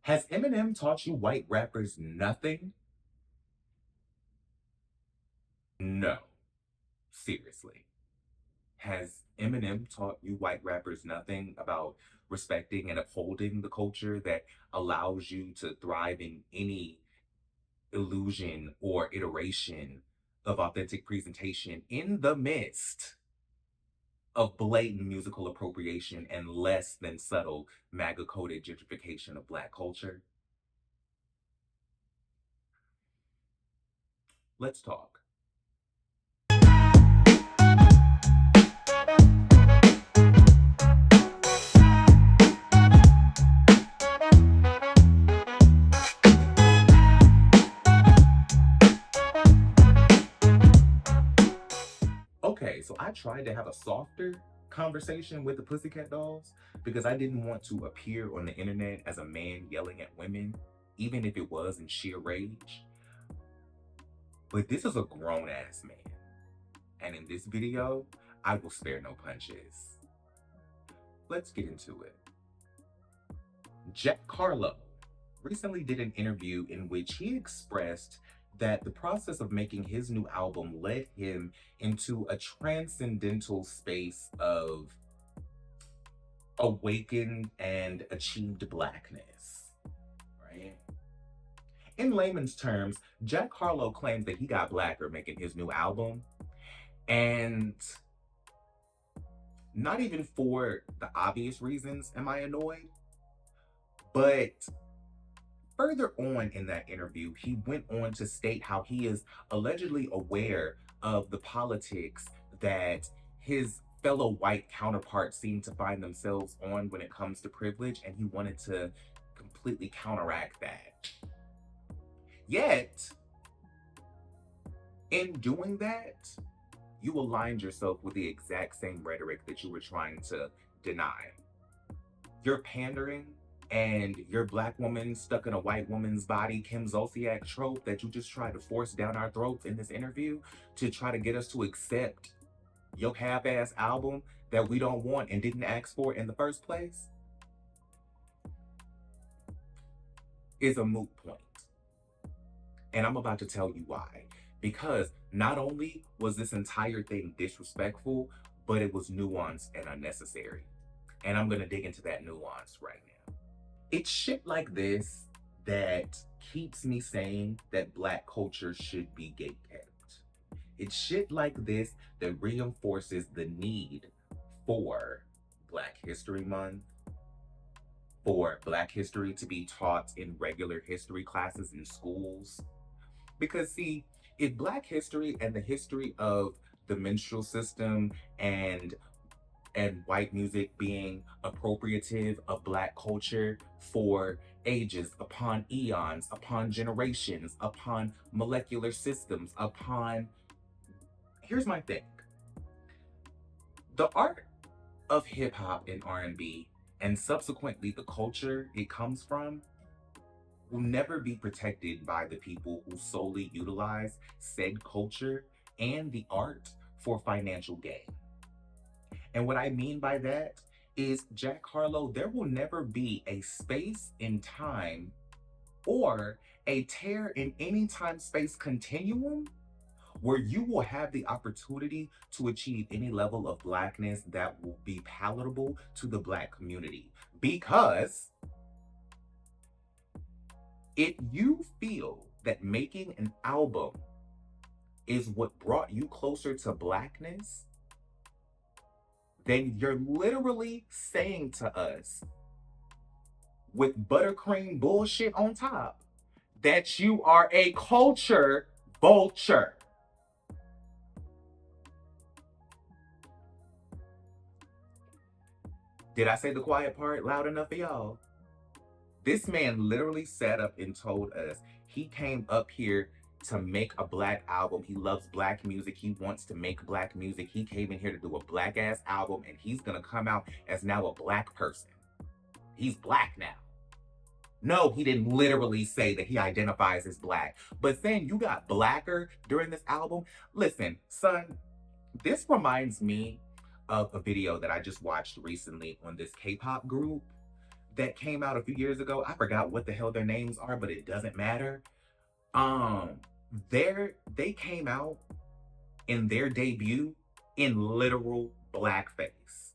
Has Eminem taught you white rappers nothing? No. Seriously. Has Eminem taught you white rappers nothing about respecting and upholding the culture that allows you to thrive in any illusion or iteration of authentic presentation in the midst of blatant musical appropriation and less than subtle MAGA coded gentrification of Black culture? Let's talk. Okay, so I tried to have a softer conversation with the Pussycat Dolls because I didn't want to appear on the internet as a man yelling at women, even if it was in sheer rage. But this is a grown ass man. And in this video, I will spare no punches. Let's get into it. Jack Harlow recently did an interview in which he expressed that the process of making his new album led him into a transcendental space of awakened and achieved blackness, right? In layman's terms, Jack Harlow claims that he got blacker making his new album, and not even for the obvious reasons am I annoyed, but further on in that interview, he went on to state how he is allegedly aware of the politics that his fellow white counterparts seem to find themselves on when it comes to privilege, and he wanted to completely counteract that. Yet, in doing that, you aligned yourself with the exact same rhetoric that you were trying to deny. You're pandering, and your Black woman stuck in a white woman's body, Kim Zolciak trope that you just tried to force down our throats in this interview to try to get us to accept your half-ass album that we don't want and didn't ask for in the first place, is a moot point. And I'm about to tell you why. Because not only was this entire thing disrespectful, but it was nuanced and unnecessary. And I'm going to dig into that nuance right now. It's shit like this that keeps me saying that Black culture should be gatekept. It's shit like this that reinforces the need for Black History Month, for Black history to be taught in regular history classes in schools. Because, see, if Black history and the history of the minstrel system and white music being appropriative of Black culture for ages upon eons, upon generations, upon molecular systems, upon... Here's my thing. The art of hip hop and R&B, and subsequently the culture it comes from, will never be protected by the people who solely utilize said culture and the art for financial gain. And what I mean by that is, Jack Harlow, there will never be a space in time or a tear in any time-space continuum where you will have the opportunity to achieve any level of Blackness that will be palatable to the Black community. Because if you feel that making an album is what brought you closer to Blackness, then you're literally saying to us, with buttercream bullshit on top, that you are a culture vulture. Did I say the quiet part loud enough for y'all? This man literally sat up and told us he came up here to make a Black album. He loves Black music. He wants to make Black music. He came in here to do a Black ass album, and he's gonna come out as now a Black person. He's Black now. No, he didn't literally say that he identifies as Black, but saying you got blacker during this album. Listen, son, this reminds me of a video that I just watched recently on this K-pop group that came out a few years ago. I forgot what the hell their names are, but it doesn't matter. Um, they came out in their debut in literal blackface.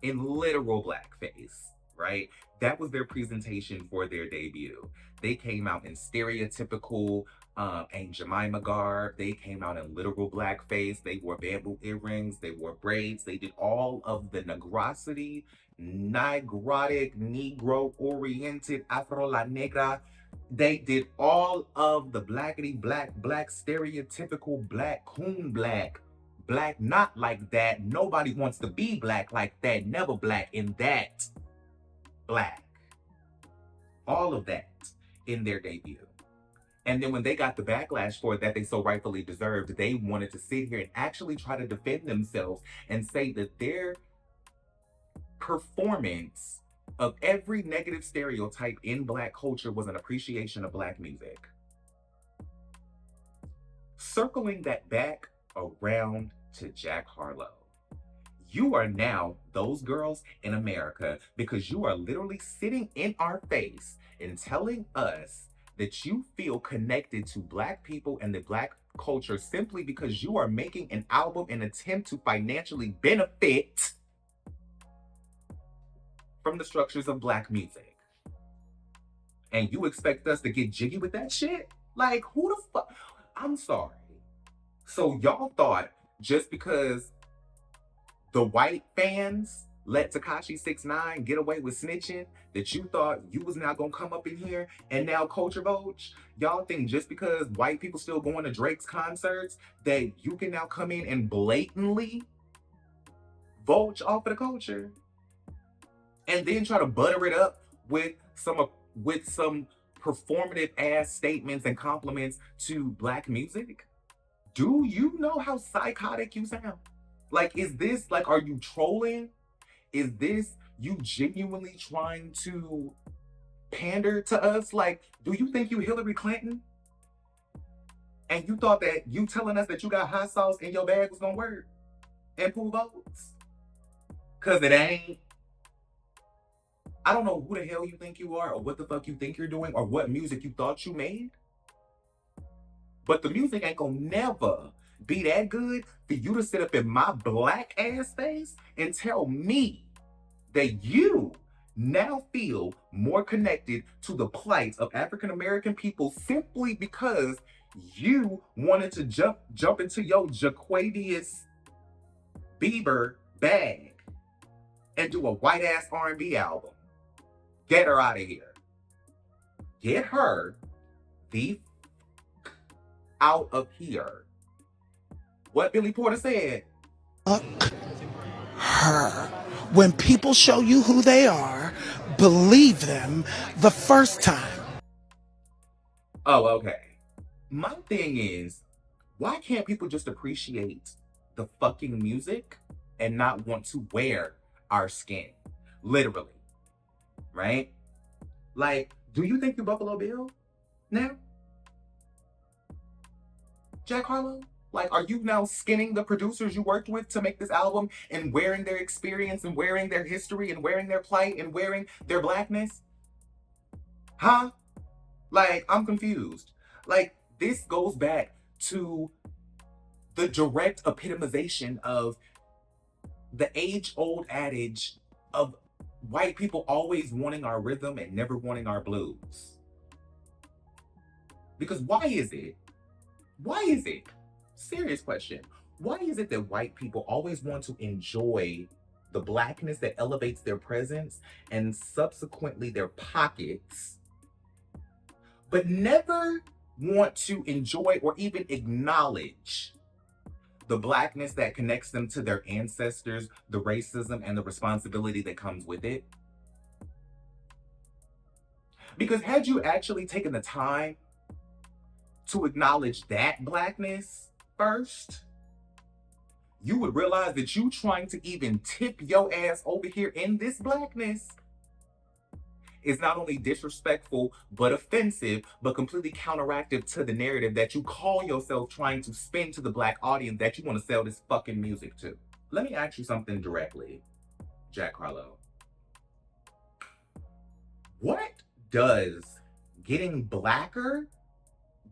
In literal blackface, right? That was their presentation for their debut. They came out in stereotypical Aunt Jemima garb. They came out in literal blackface. They wore bamboo earrings. They wore braids. They did all of the negrosity, nigrotic, Negro-oriented, Afro La Negra. They did all of the blackity black, stereotypical black, coon black not like that. Nobody wants to be black like that. Never black in that black. All of that in their debut. And then when they got the backlash for it that they so rightfully deserved, they wanted to sit here and actually try to defend themselves and say that their performance of every negative stereotype in black culture was an appreciation of black music. Circling that back around to Jack Harlow. You are now those girls in America because you are literally sitting in our face and telling us that you feel connected to black people and the black culture simply because you are making an album in an attempt to financially benefit from the structures of black music. And you expect us to get jiggy with that shit? Like, who the fuck? I'm sorry. So y'all thought just because the white fans let Tekashi 6ix9ine get away with snitching, that you thought you was not gonna come up in here and now culture vote? Y'all think just because white people still going to Drake's concerts that you can now come in and blatantly vote off of the culture and then try to butter it up with some performative ass statements and compliments to black music? Do you know how psychotic you sound? Like, is this, like, are you trolling? Is this you genuinely trying to pander to us? Like, do you think you Hillary Clinton? And you thought that you telling us that you got hot sauce in your bag was gonna work and pull votes? Cause it ain't. I don't know who the hell you think you are or what the fuck you think you're doing or what music you thought you made. But the music ain't gonna never be that good for you to sit up in my black ass face and tell me that you now feel more connected to the plight of African American people simply because you wanted to jump into your Jaquavius Bieber bag and do a white ass R&B album. Get her out of here. Get her the out of here. What Billy Porter said. Her. When people show you who they are, believe them the first time. Oh, okay. My thing is, why can't people just appreciate the fucking music and not want to wear our skin? Literally. Right? Like, do you think you're Buffalo Bill now? Jack Harlow? Like, are you now skinning the producers you worked with to make this album and wearing their experience and wearing their history and wearing their plight and wearing their blackness? Huh? Like, I'm confused. Like, this goes back to the direct epitomization of the age-old adage of white people always wanting our rhythm and never wanting our blues. Because why is it? Serious question. Why is it that white people always want to enjoy the blackness that elevates their presence and subsequently their pockets, but never want to enjoy or even acknowledge the blackness that connects them to their ancestors, the racism and the responsibility that comes with it? Because had you actually taken the time to acknowledge that blackness first, you would realize that you trying to even tip your ass over here in this blackness is not only disrespectful, but offensive, but completely counteractive to the narrative that you call yourself trying to spin to the black audience that you want to sell this fucking music to. Let me ask you something directly, Jack Harlow. What does getting blacker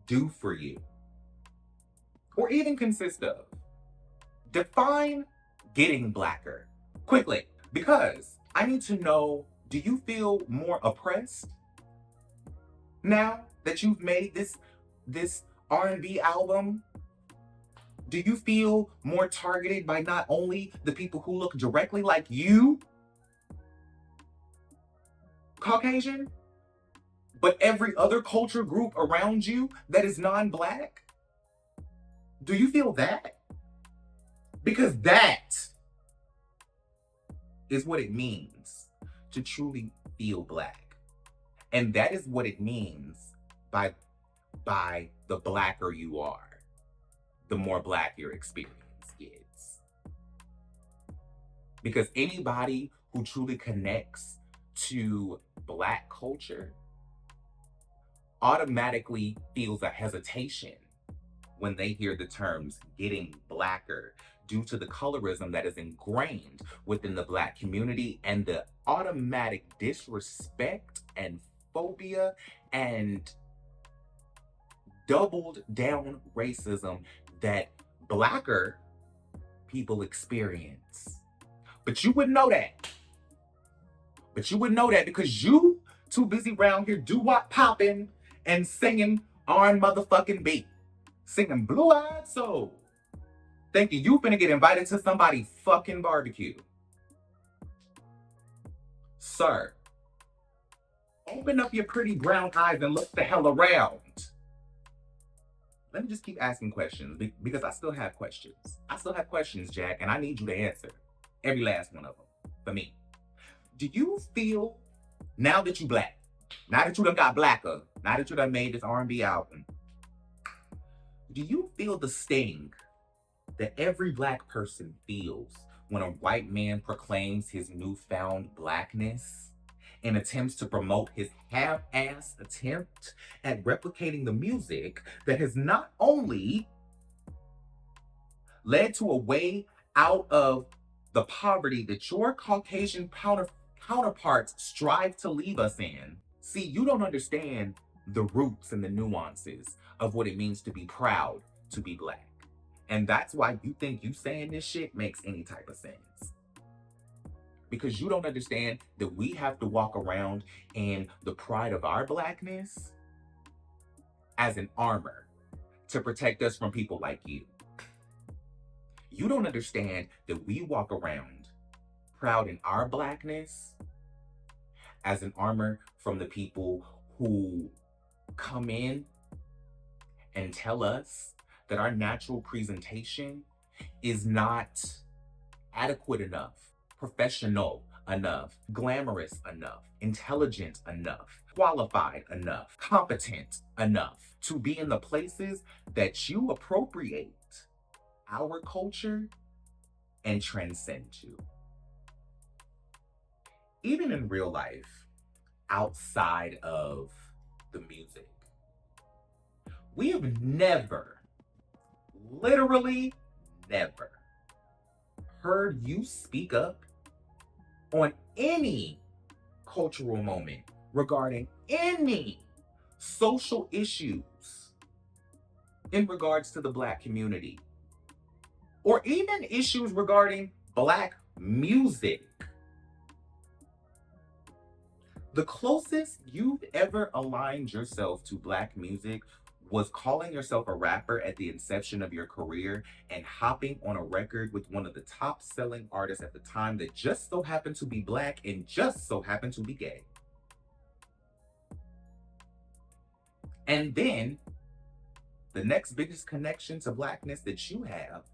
do for you? Or even consist of? Define getting blacker quickly, because I need to know, do you feel more oppressed now that you've made this R&B album? Do you feel more targeted by not only the people who look directly like you, Caucasian, but every other culture group around you that is non-black? Do you feel that? Because that is what it means to truly feel black. And that is what it means by the blacker you are, the more black your experience is. Because anybody who truly connects to black culture automatically feels a hesitation when they hear the terms getting blacker, due to the colorism that is ingrained within the black community and the automatic disrespect and phobia and doubled down racism that blacker people experience. But you wouldn't know that. But you wouldn't know that because you too busy around here doo-wop popping and singing R motherfucking B. Singing Blue-Eyed Soul. Thinking you finna get invited to somebody's fucking barbecue. Sir, open up your pretty brown eyes and look the hell around. Let me just keep asking questions because I still have questions. I still have questions, Jack, and I need you to answer every last one of them for me. Do you feel, now that you black, now that you done got blacker, now that you done made this R&B album, do you feel the sting that every black person feels when a white man proclaims his newfound blackness and attempts to promote his half-ass attempt at replicating the music that has not only led to a way out of the poverty that your Caucasian counterparts strive to leave us in? See, you don't understand the roots and the nuances of what it means to be proud to be black. And that's why you think you saying this shit makes any type of sense. Because you don't understand that we have to walk around in the pride of our blackness as an armor to protect us from people like you. You don't understand that we walk around proud in our blackness as an armor from the people who come in and tell us that our natural presentation is not adequate enough, professional enough, glamorous enough, intelligent enough, qualified enough, competent enough to be in the places that you appropriate our culture and transcend to. Even in real life, outside of the music, we have never, literally never, heard you speak up on any cultural moment regarding any social issues in regards to the black community, or even issues regarding black music. The closest you've ever aligned yourself to black music was calling yourself a rapper at the inception of your career and hopping on a record with one of the top selling artists at the time that just so happened to be black and just so happened to be gay. And then the next biggest connection to blackness that you have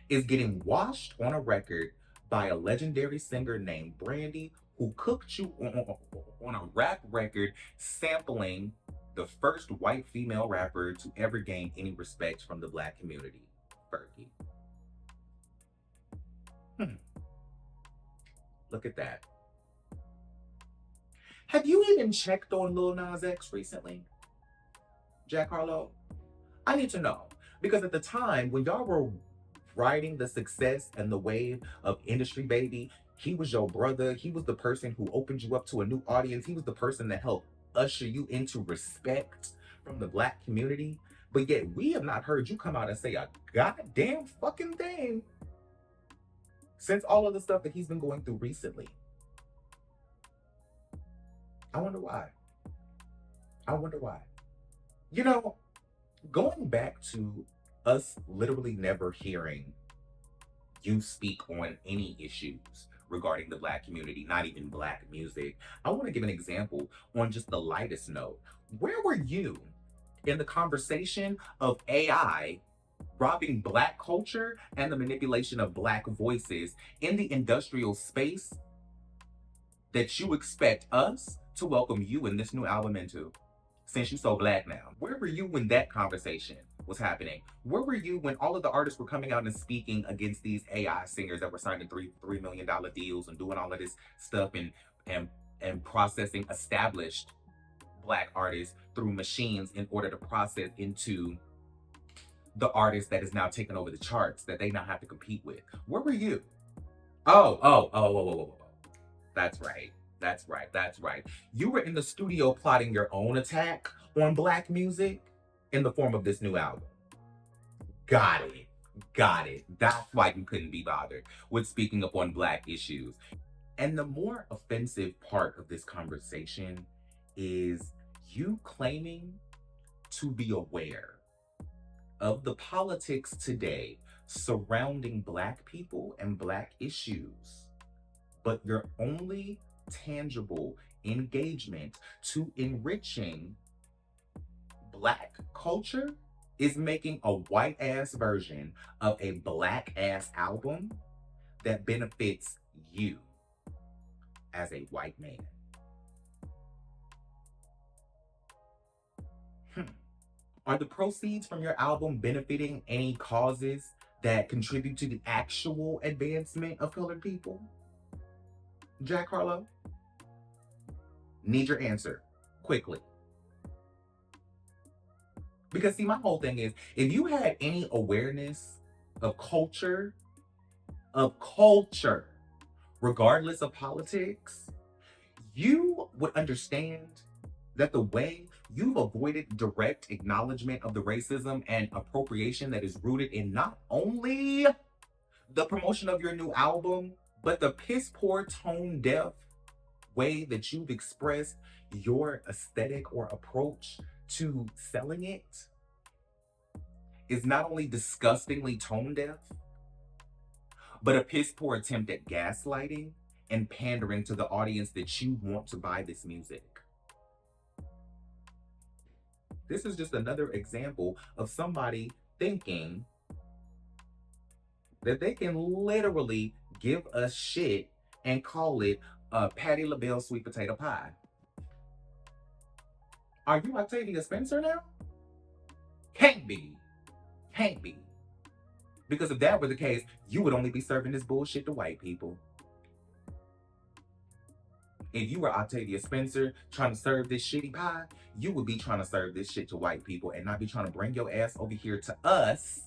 is getting washed on a record by a legendary singer named Brandy, who cooked you on a rap record sampling the first white female rapper to ever gain any respect from the black community, Fergie. Look at that. Have you even checked on Lil Nas X recently, Jack Harlow? I need to know, because at the time when y'all were riding the success and the wave of Industry Baby, He was your brother. He was the person who opened you up to a new audience. He was the person that helped usher you into respect from the Black community. But yet, we have not heard you come out and say a goddamn fucking thing since all of the stuff that he's been going through recently. I wonder why. I wonder why. You know, going back to us literally never hearing you speak on any issues regarding the Black community, not even Black music, I want to give an example on just the lightest note. Where were you in the conversation of AI robbing Black culture and the manipulation of Black voices in the industrial space that you expect us to welcome you in this new album into? Since you so Black now, where were you when that conversation was happening? Where were you when all of the artists were coming out and speaking against these AI singers that were signing $3 million deals and doing all of this stuff and and processing established Black artists through machines in order to process into the artist that is now taking over the charts that they now have to compete with? Where were you? Oh. That's right. That's right. That's right. You were in the studio plotting your own attack on Black music in the form of this new album. Got it. Got it. That's why you couldn't be bothered with speaking up on Black issues. And the more offensive part of this conversation is you claiming to be aware of the politics today surrounding Black people and Black issues, but your only tangible engagement to enriching Black culture is making a white ass version of a Black ass album that benefits you as a white man. Are the proceeds from your album benefiting any causes that contribute to the actual advancement of colored people? Jack Harlow? Need your answer quickly. Because see, my whole thing is, if you had any awareness of culture, regardless of politics, you would understand that the way you've avoided direct acknowledgement of the racism and appropriation that is rooted in not only the promotion of your new album, but the piss poor, tone deaf way that you've expressed your aesthetic or approach to selling it is not only disgustingly tone deaf, but a piss poor attempt at gaslighting and pandering to the audience that you want to buy this music. This is just another example of somebody thinking that they can literally give us shit and call it a Patti LaBelle sweet potato pie. Are you Octavia Spencer now? Can't be. Can't be. Because if that were the case, you would only be serving this bullshit to white people. If you were Octavia Spencer trying to serve this shitty pie, you would be trying to serve this shit to white people and not be trying to bring your ass over here to us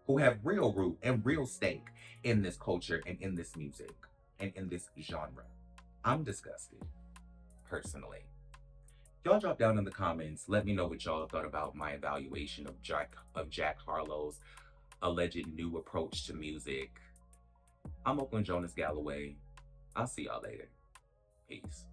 who have real root and real stake in this culture and in this music and in this genre. I'm disgusted, personally. Y'all drop down in the comments. Let me know what y'all thought about my evaluation of Jack Harlow's alleged new approach to music. I'm Oakland Jonas Galloway. I'll see y'all later. Peace.